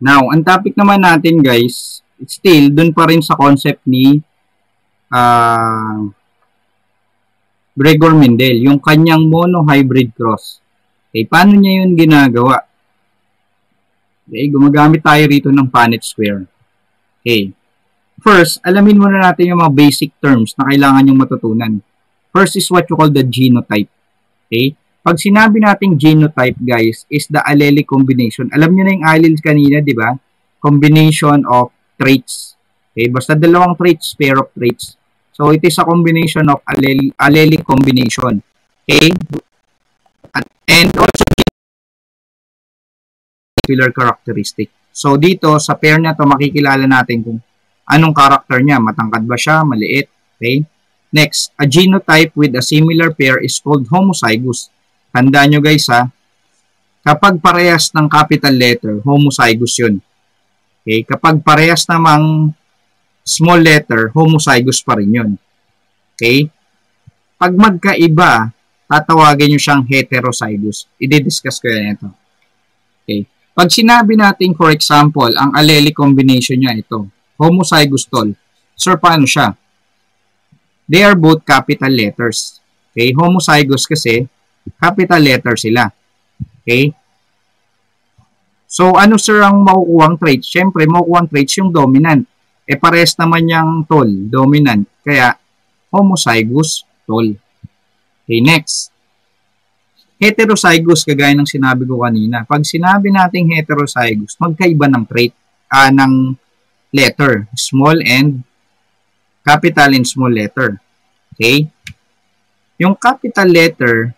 Now, ang topic naman natin guys, still, dun pa rin sa concept ni Gregor Mendel, yung kanyang mono-hybrid cross. Okay, paano niya yun ginagawa? Okay, gumagamit tayo rito ng Punnett square. Okay. First, alamin muna natin yung mga basic terms na kailangan yung matutunan. First is what you call the genotype. Okay? Pag sinabi nating genotype, guys, is the allelic combination. Alam nyo na yung alleles kanina, di ba? Combination of traits. Okay? Basta dalawang traits, pair of traits. So, it is a combination of allelic combination. Okay? And also, particular characteristic. So, dito, sa pair na to makikilala natin kung anong character niya. Matangkad ba siya? Maliit? Okay? Next, a genotype with a similar pair is called homozygous. Tandaan nyo guys ha, kapag parehas ng capital letter, homozygous yun. Okay? Kapag parehas namang small letter, homozygous pa rin yun. Okay? Pag magkaiba, tatawagin nyo siyang heterozygous. I-discuss ko yan ito. Okay? Pag sinabi natin, for example, ang allelic combination niya ito, homozygous tol. Sir, paano siya? They are both capital letters. Okay? Homozygous kasi, capital letter sila. Okay? So, ano sir ang makukuhang traits? Siyempre, makukuhang traits yung dominant. Eh, pares naman yung tol, dominant. Kaya, homozygous tol. Okay, next. Heterozygous, kagaya ng sinabi ko kanina. Pag sinabi nating heterozygous, magkaiba ng trait, ng letter. Small and capital and small letter. Okay? Yung capital letter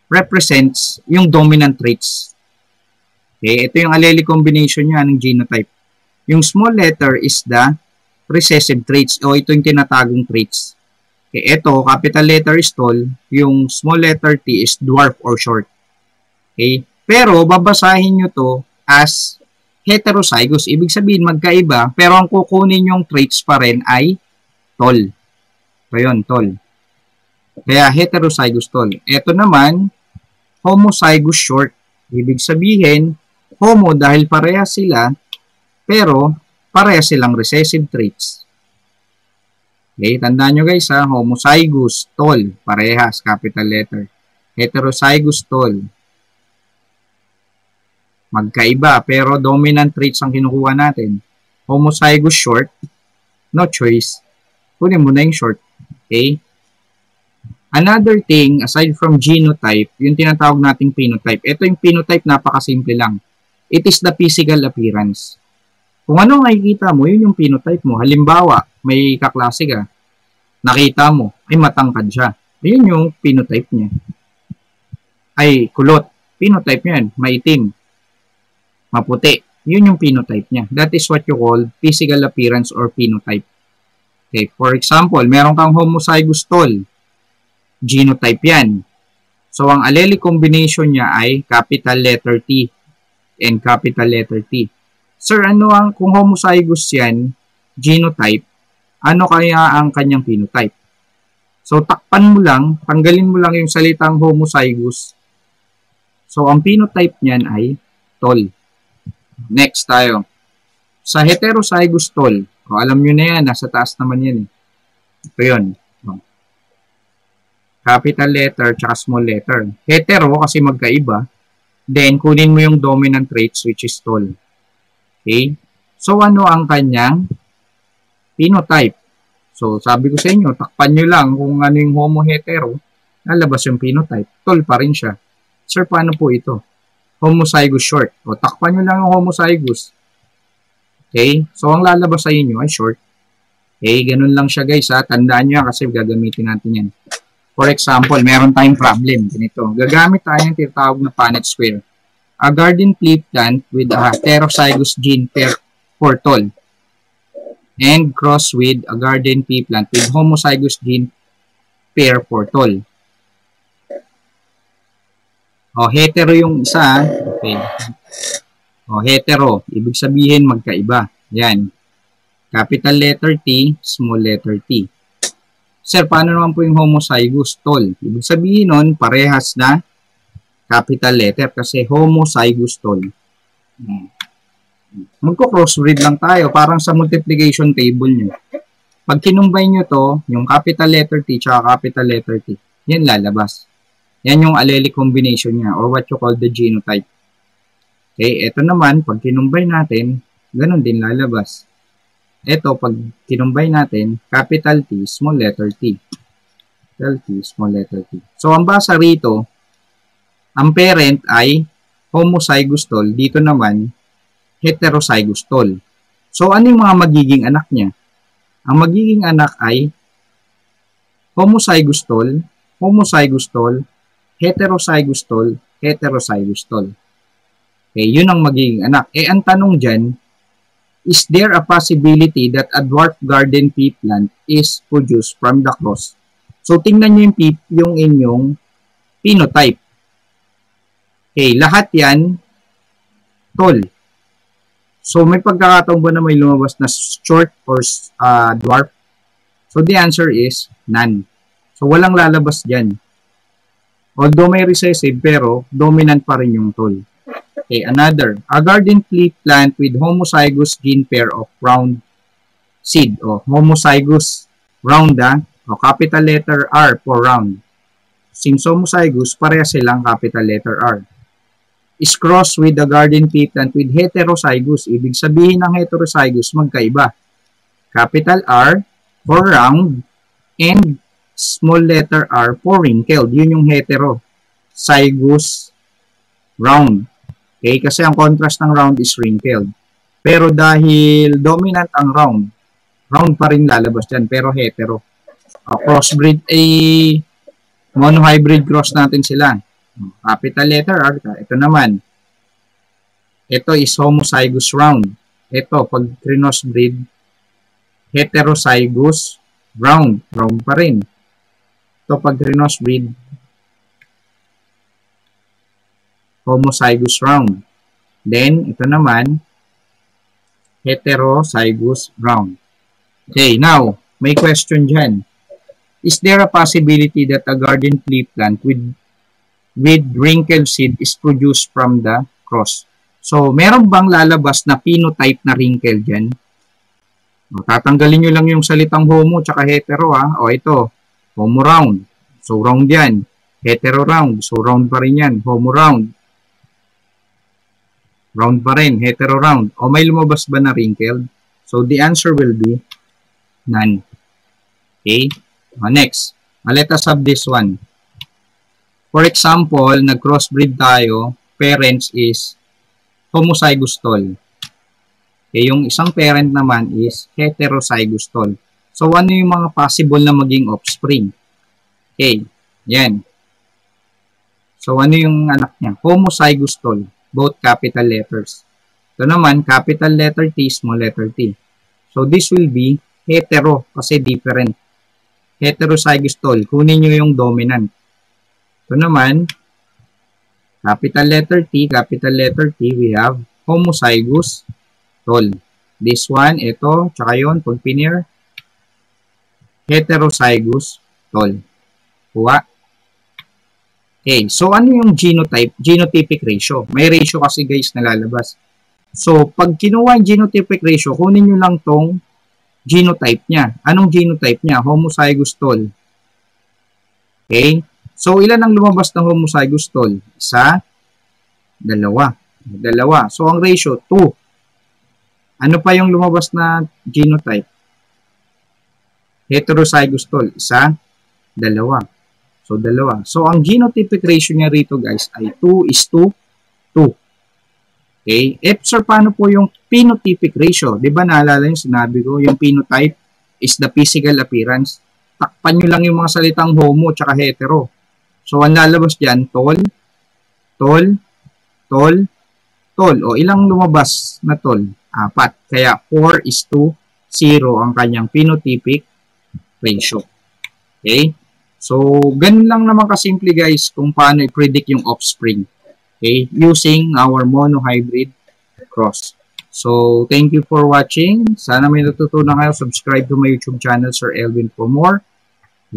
represents yung dominant traits. Okay? Ito yung allelic combination niya ng genotype. Yung small letter is the recessive traits o ito yung tinatagong traits. Okay, ito, capital letter is tall, yung small letter T is dwarf or short. Okay? Pero babasahin nyo to as heterozygous. Ibig sabihin magkaiba, pero ang kukunin yung traits pa rin ay tall. So yun, tall. Kaya heterozygous tall. Ito naman, homozygous short. Ibig sabihin, homo dahil parehas sila, pero parehas silang recessive traits. Okay, tandaan nyo guys ha, homozygous, tall, parehas, capital letter. Heterozygous tall, magkaiba, pero dominant traits ang kinukuha natin. Homozygous short, no choice. Kunin mo na yung short. Okay? Another thing, aside from genotype, yung tinatawag nating phenotype. Ito yung phenotype, napakasimple lang. It is the physical appearance. Kung ano nakikita mo, yun yung phenotype mo. Halimbawa, may kaklase ka, nakita mo, ay matangkad siya. Ayun yung phenotype niya. Ay, kulot. Phenotype niyan, maitim, maputi. Yun yung phenotype niya. That is what you call physical appearance or phenotype. Okay, for example, meron kang homozygous tall. Genotype yan. So, ang allelic combination niya ay capital letter T and capital letter T. Sir, ano ang, kung homozygous yan, genotype, ano kaya ang kanyang phenotype? So, takpan mo lang, tanggalin mo lang yung salitang homozygous. So, ang phenotype niyan ay tall. Next tayo. Sa heterozygous tall, alam nyo na yan, nasa taas naman yan. Ito yun. Capital letter tsaka small letter. Hetero kasi magkaiba. Then, kunin mo yung dominant traits which is tall. Okay? So, ano ang kanyang phenotype? So, sabi ko sa inyo, takpan nyo lang kung ano yung homo-hetero, lalabas yung phenotype. Tall pa rin siya. Sir, paano po ito? Homozygous short. O, takpan nyo lang yung homozygous. Okay? So, ang lalabas sa inyo ay short. Okay? Ganun lang siya guys ha. Tandaan nyo kasi gagamitin natin yan. For example, meron tayong problem. Ganito. Gagamit tayo ng tinatawag na Punnett square. A garden pea plant with a heterozygous gene pair for tall and cross with a garden pea plant with homozygous gene pair for tall. O, hetero yung isa. Okay. O, hetero. Ibig sabihin magkaiba. Yan. Capital letter T, small letter T. Sir, paano naman po yung homozygous tall? Ibig sabihin nun, parehas na capital letter kasi homozygous tall. Magko-crossbreed lang tayo, parang sa multiplication table nyo. Pag kinumbay nyo to, yung capital letter T tsaka capital letter T, yan lalabas. Yan yung allelic combination niya, or what you call the genotype. Okay, ito naman, pag kinumbay natin, ganun din lalabas. Ito, pag kinumbay natin, capital T, small letter T. Capital T, small letter T. So, ang basa rito, ang parent ay homozygous tall, dito naman, heterozygous tall. So, ano yung mga magiging anak niya? Ang magiging anak ay homozygous tall, homozygous tall, heterozygous tall, heterozygous tall. Okay, yun ang magiging anak. Ang tanong dyan, is there a possibility that a dwarf garden pea plant is produced from the cross? So, tingnan nyo yung inyong phenotype. Okay, lahat yan, tall. So, may pagkakataon ba na may lumabas na short or dwarf? So, the answer is none. So, walang lalabas dyan. Although may recessive, pero dominant pa rin yung tall. Okay, another. A garden pea plant with homozygous gene pair of round seed. O, homozygous round, o capital letter R for round. Since homozygous, pareha silang capital letter R. Is crossed with the garden pea plant with heterozygous. Ibig sabihin ng heterozygous, magkaiba. Capital R for round and small letter R for wrinkled. Yun yung heterozygous round. Okay, kasi ang contrast ng round is wrinkled. Pero dahil dominant ang round pa rin lalabas dyan, pero hetero. Crossbreed, monohybrid cross natin sila. Capital letter R. Ito naman. Ito is homozygous round. Ito, pag crossbreed, heterozygous round. Round pa rin. Ito, pag crossbreed, homozygous round. Then, ito naman, heterozygous round. Okay, now, may question dyan. Is there a possibility that a garden pea plant with wrinkled seed is produced from the cross? So, meron bang lalabas na phenotype na wrinkle dyan? O, tatanggalin nyo lang yung salitang homo tsaka hetero, O, ito, homo round. So, round yan. Hetero round. So, round pa rin yan. Homo round. Round pa rin. Hetero round. O, may lumabas ba na wrinkled? So, the answer will be none. Okay? Next. Let us have this one. For example, nag-crossbreed tayo, parents is homozygous tall. Okay, yung isang parent naman is heterozygous tall. So, ano yung mga possible na maging offspring? Okay, yan. So, ano yung anak niya? Homozygous tall, both capital letters. Ito naman, capital letter T, small letter T. So, this will be hetero kasi different. Heterozygous tall. Kunin nyo yung dominant. Ito naman, capital letter T, we have homozygous tall. This one, ito, tsaka yun, pag pinir, heterozygous tall. Kuha. Okay, so ano yung genotype? Genotypic ratio. May ratio kasi guys na lalabas. So, pag kinuha yung genotypic ratio, kunin nyo lang tong genotype niya. Anong genotype niya? Homozygous tall. Okay? So, ilan ang lumabas ng homozygous tall? Isa, dalawa. So, ang ratio, 2. Ano pa yung lumabas na genotype? Heterozygous tall. Isa, dalawa. So, dalawa. So, ang genotypic ratio niya rito, guys, ay 2:2. Okay? Sir, paano po yung phenotypic ratio? Diba naalala yung sinabi ko, yung phenotype is the physical appearance. Takpan nyo lang yung mga salitang homo tsaka hetero. So, ang lalabas dyan, tall, tall, tall, tall. O, ilang lumabas na tall? 4. Kaya, 4:0 ang kanyang phenotypic ratio. Okay? So, ganun lang naman kasimple guys kung paano i-predict yung offspring. Okay? Using our monohybrid cross. So, thank you for watching. Sana may natutunan kayo. Subscribe to my YouTube channel, Sir Elvin, for more.